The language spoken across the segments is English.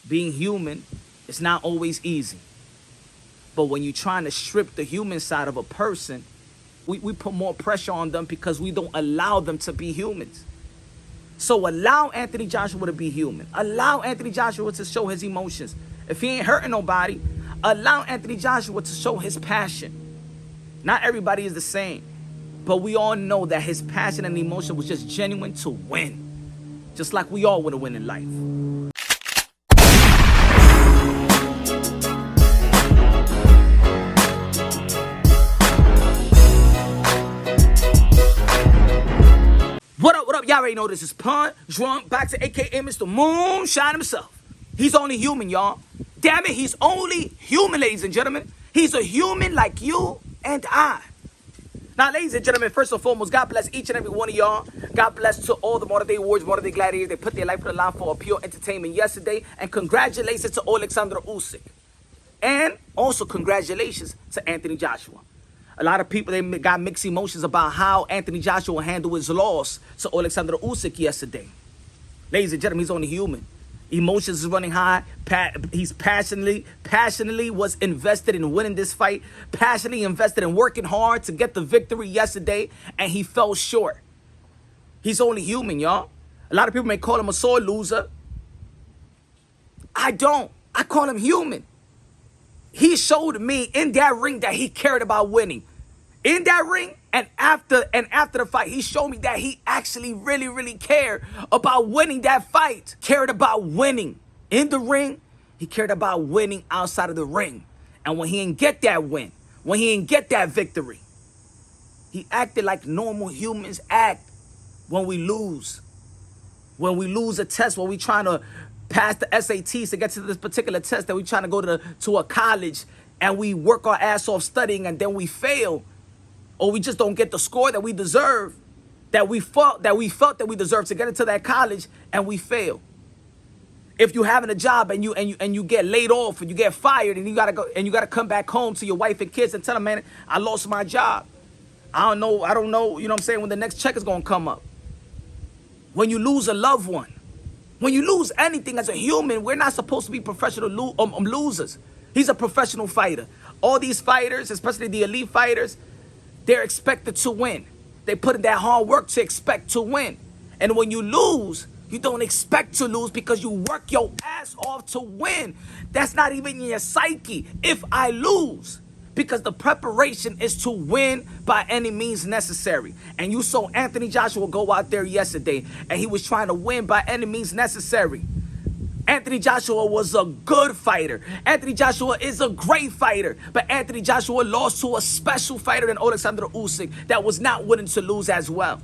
being human is not always easy. But when you're trying to strip the human side of a person, we put more pressure on them because we don't allow them to be humans. So allow Anthony Joshua to be human. Allow Anthony Joshua to show his emotions. If he ain't hurting nobody, allow Anthony Joshua to show his passion. Not everybody is the same, but we all know that his passion and emotion was just genuine to win. Just like we all want to win in life. What up, what up? Y'all already know this is Punsh, drunk, back to AKA Mr. Moonshine himself. He's only human, y'all. Damn it, he's only human, ladies and gentlemen. He's a human like you and I. Now, ladies and gentlemen, first and foremost, God bless each and every one of y'all. God bless to all the modern day warriors, modern day gladiators. They put their life on the line for pure entertainment yesterday. And congratulations to usyk. And also congratulations to Anthony Joshua. A lot of people, they got mixed emotions about how Anthony Joshua handled his loss to usyk yesterday. Ladies and gentlemen, he's only human. Emotions is running high. He's passionately was invested in winning this fight. Passionately invested in working hard to get the victory yesterday. And he fell short. He's only human, y'all. A lot of people may call him a sore loser. I don't. I call him human. He showed me in that ring that he cared about winning. In that ring and after the fight, he showed me that he actually really cared about winning that fight. Cared about winning in the ring. He cared about winning outside of the ring. And when he didn't get that win, when he didn't get that victory, he acted like normal humans act when we lose. When we lose a test, when we trying to pass the SATs to get to this particular test that we trying to go to a college, and we work our ass off studying and then we fail, or we just don't get the score that we deserve, that we felt that we deserve to get into that college, and we fail. If you're having a job and you get laid off and you get fired and you gotta come back home to your wife and kids and tell them, man, I lost my job. I don't know, you know what I'm saying, when the next check is gonna come up. When you lose a loved one, when you lose anything as a human, we're not supposed to be professional losers. He's a professional fighter. All these fighters, especially the elite fighters, they're expected to win. They put in that hard work to expect to win. And when you lose, you don't expect to lose because you work your ass off to win. That's not even in your psyche. If I lose, because the preparation is to win by any means necessary. And you saw Anthony Joshua go out there yesterday, and he was trying to win by any means necessary. Anthony Joshua was a good fighter. Anthony Joshua is a great fighter. But Anthony Joshua lost to a special fighter in usyk that was not willing to lose as well.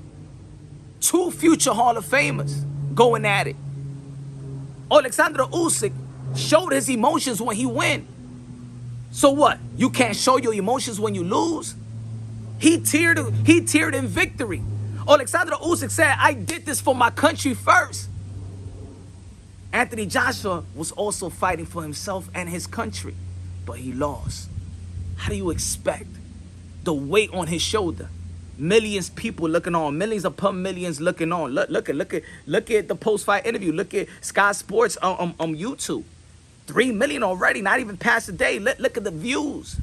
Two future Hall of Famers going at it. Usyk showed his emotions when he win. So what? You can't show your emotions when you lose? He teared in victory. Usyk said, I did this for my country first. Anthony Joshua was also fighting for himself and his country, but he lost. How do you expect? The weight on his shoulder. Millions of people looking on. Millions upon millions looking on. Look at the post-fight interview. Look at Sky Sports on YouTube. 3 million already, not even past a day. Look at the views.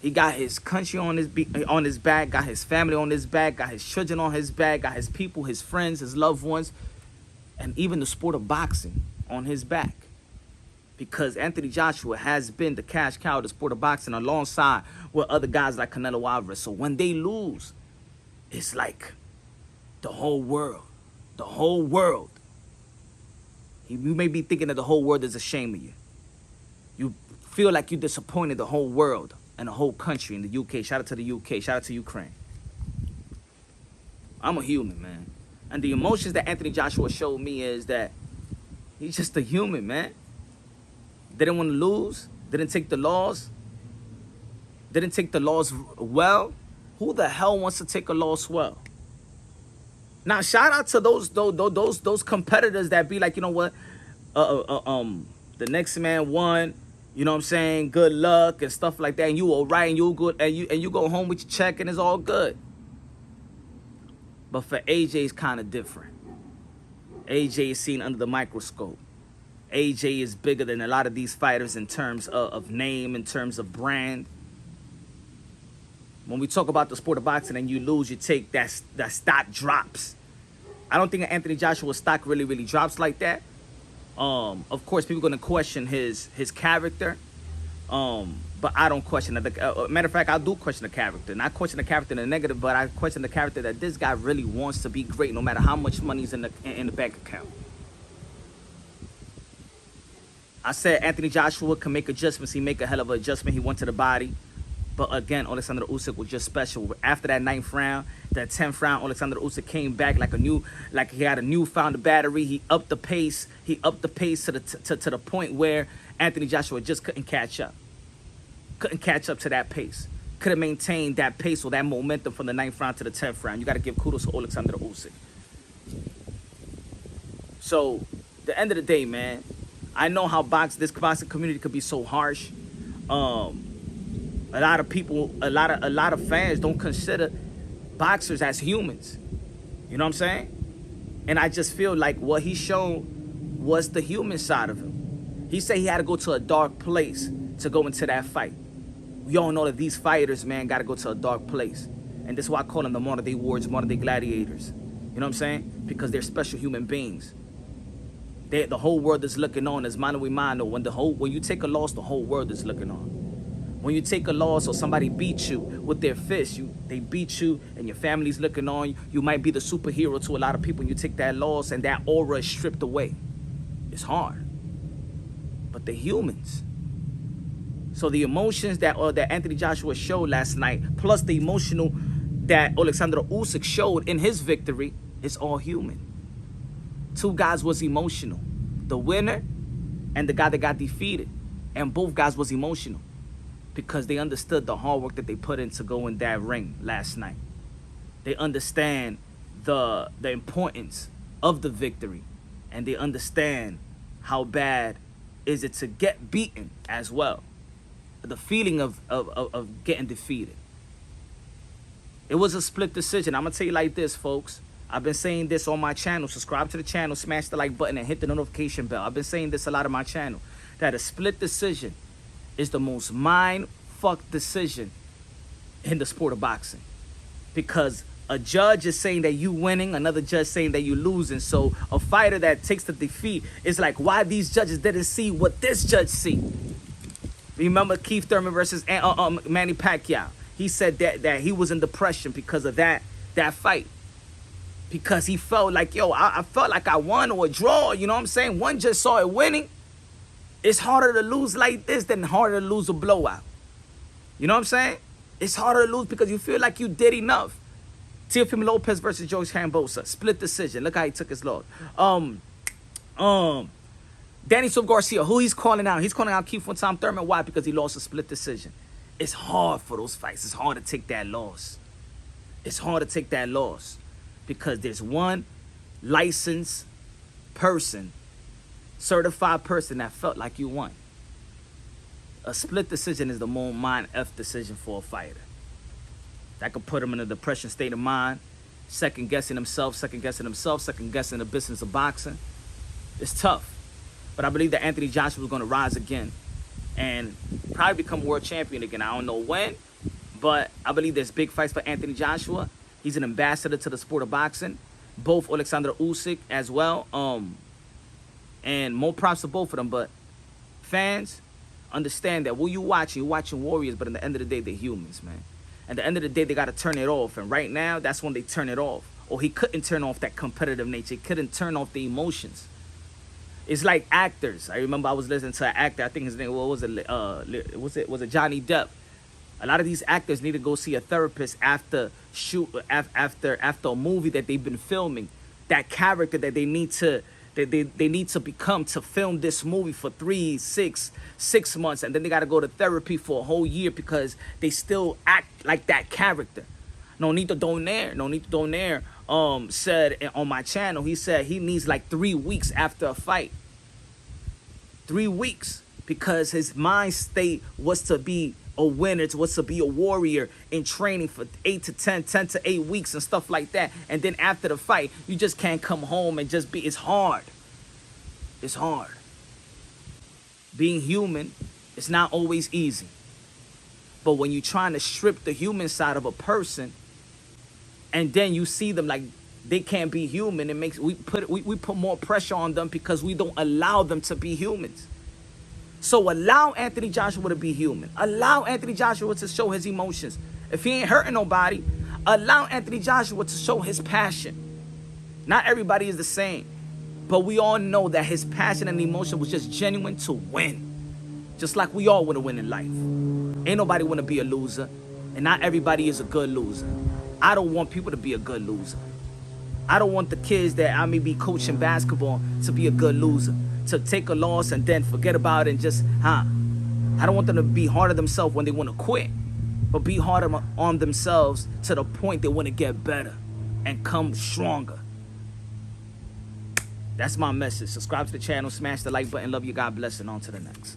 He got his country on his back, got his family on his back, got his children on his back, got his people, his friends, his loved ones, and even the sport of boxing on his back. Because Anthony Joshua has been the cash cow of the sport of boxing alongside with other guys like Canelo Alvarez. So when they lose, it's like the whole world. You may be thinking that the whole world is ashamed of you. You feel like you disappointed the whole world and the whole country in the UK. Shout out to the UK. Shout out to Ukraine. I'm a human, man. And the emotions that Anthony Joshua showed me is that he's just a human, man. Didn't want to lose. Didn't take the loss. Didn't take the loss well. Who the hell wants to take a loss well? Now, shout out to those competitors that be like, you know what, the next man won, you know what I'm saying, good luck and stuff like that, and you all right, and you good, and you go home with your check and it's all good. But for AJ, it's kind of different. AJ is seen under the microscope. AJ is bigger than a lot of these fighters in terms of name, in terms of brand. When we talk about the sport of boxing and you lose, you take that stock drops. I don't think Anthony Joshua's stock really drops like that. Of course, people are going to question his character. But I don't question it. Matter of fact, I do question the character. Not question the character in the negative, but I question the character that this guy really wants to be great no matter how much money's in the bank account. I said Anthony Joshua can make adjustments. He make a hell of an adjustment. He went to the body. But again, Alexander Usyk was just special. After that 9th round, that 10th round, Alexander Usyk came back like he had a newfound battery. He upped the pace. He upped the pace to the point where Anthony Joshua just couldn't catch up. Couldn't catch up to that pace. Couldn't maintain that pace or that momentum from the 9th round to the 10th round. You got to give kudos to Alexander Usyk. So, the end of the day, man, I know how this boxing community could be so harsh. A lot of people, a lot of fans don't consider boxers as humans. You know what I'm saying? And I just feel like what he shown was the human side of him. He said he had to go to a dark place to go into that fight. We all know that these fighters, man, got to go to a dark place. And this is why I call them the modern-day warriors, modern-day gladiators. You know what I'm saying? Because they're special human beings. The whole world is looking on as mano a mano. When you take a loss, the whole world is looking on. When you take a loss or somebody beats you with their fist, they beat you and your family's looking on you. You might be the superhero to a lot of people. And you take that loss and that aura is stripped away. It's hard. But the humans. So the emotions that Anthony Joshua showed last night, plus the emotional that Alexander Usyk showed in his victory, is all human. Two guys was emotional. The winner and the guy that got defeated. And both guys was emotional. Because they understood the hard work that they put in to go in that ring last night. They understand the importance of the victory. And they understand how bad is it to get beaten as well. The feeling of getting defeated. It was a split decision. I'm going to tell you like this, folks. I've been saying this on my channel. Subscribe to the channel, smash the like button, and hit the notification bell. I've been saying this a lot on my channel. That a split decision is the most mind-fuck decision in the sport of boxing. Because a judge is saying that you winning, another judge saying that you losing. So a fighter that takes the defeat is like, why these judges didn't see what this judge see? Remember Keith Thurman versus Manny Pacquiao? He said that he was in depression because of that fight. Because he felt like, I felt like I won or a draw. You know what I'm saying? One just saw it winning. It's harder to lose like this than harder to lose a blowout. You know what I'm saying? It's harder to lose because you feel like you did enough. Teofimo Lopez versus George Kambosos. Split decision. Look how he took his loss. Danny Silva Garcia, who he's calling out? He's calling out Keith Tom Thurman. Why? Because he lost a split decision. It's hard for those fights. It's hard to take that loss. It's hard to take that loss. Because there's one licensed person, certified person that felt like you won. A split decision is the more mind-F decision for a fighter. That could put him in a depression state of mind, second-guessing himself, second-guessing the business of boxing. It's tough. But I believe that Anthony Joshua is going to rise again and probably become world champion again. I don't know when, but I believe there's big fights for Anthony Joshua. He's an ambassador to the sport of boxing. Both Alexander Usyk as well. And more props to both of them. But fans, understand that what you're watching warriors, but at the end of the day, they're humans, man. At the end of the day, they got to turn it off. And right now, that's when they turn it off. Or he couldn't turn off that competitive nature. He couldn't turn off the emotions. It's like actors. I remember I was listening to an actor. I think his name, what was it? Was it Johnny Depp? A lot of these actors need to go see a therapist after a movie that they've been filming. That character that they need to become to film this movie for 6 months, and then they got to go to therapy for a whole year because they still act like that character. Nonito Donaire said on my channel, he said he needs like 3 weeks after a fight. 3 weeks, because his mind state was to be a winner, to what's to be a warrior in training for 8 to 10, 10 to 8 weeks and stuff like that. And then after the fight, you just can't come home and just be, it's hard. It's hard. Being human is not always easy. But when you're trying to strip the human side of a person, and then you see them like they can't be human, it makes we put more pressure on them because we don't allow them to be humans. So allow Anthony Joshua to be human. Allow Anthony Joshua to show his emotions. If he ain't hurting nobody, allow Anthony Joshua to show his passion. Not everybody is the same, but we all know that his passion and emotion was just genuine to win. Just like we all want to win in life. Ain't nobody want to be a loser, and not everybody is a good loser. I don't want people to be a good loser. I don't want the kids that I may be coaching basketball to be a good loser, to take a loss and then forget about it and just, I don't want them to be hard on themselves when they want to quit, but be hard on themselves to the point they want to get better and come stronger. That's my message. Subscribe to the channel, smash the like button. Love you, God bless, and on to the next.